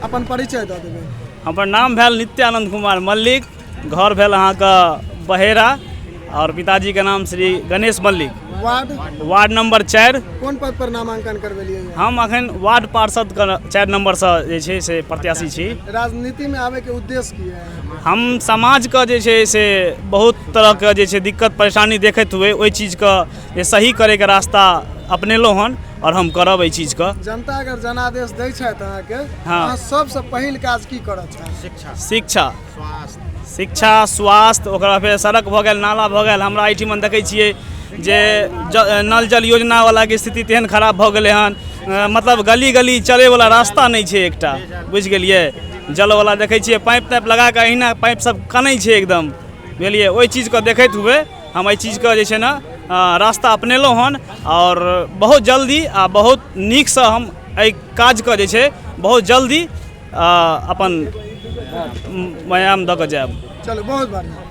अपन परिचय दऽ देबै। हमर नाम भेल नित्यानंद कुमार मल्लिक, घर भेल अहाँके बहेरा और पिताजी के नाम श्री गणेश मल्लिक। Ward number 4। कोन पद पर नामांकन करवेलियै? हम अखन वार्ड पार्षद के 4 नंबर से जे छै से प्रत्याशी छी। राजनीति में आवे के उद्देश्य की है? हम समाज के जे छै से बहुत तरह के जे छै दिक्कत परेशानी देखैत हुए ओहि चीज के सही करे के रास्ता अपनेलहुँ हन और हम करब एहि चीज के। जनता अगर जनादेश दै छथि अहाँके, हाँ, अहाँ सबसे पहिल काज की करत छथि? शिक्षा, स्वास्थ्य, ओकरा फेर सड़क भऽ गेल, नाला भऽ गेल। हमरा एहिठिमा देखै छियै जे नल जल योजना वाला के स्थिति तेहन खराब भऽ गेलै हन, मतलब गली गली चले वाला रास्ता नहीं छै एकटा, बुझि गेलियै। जल वाला देखै छियै पाइप ताइप लगा के अहिना पाइप सब कनै छै एकदम, बुझलियै। ओहि चीज के देखैत हुए हम एहि चीज के जे छै ने रास्ता अपनेलहुँ हन और बहुत जल्दी आ बहुत नीक से हम एहि काज के जे छै बहुत जल्दी अपन व्यायाम दऽ कऽ जायब। चलो बहुत बढ़िया।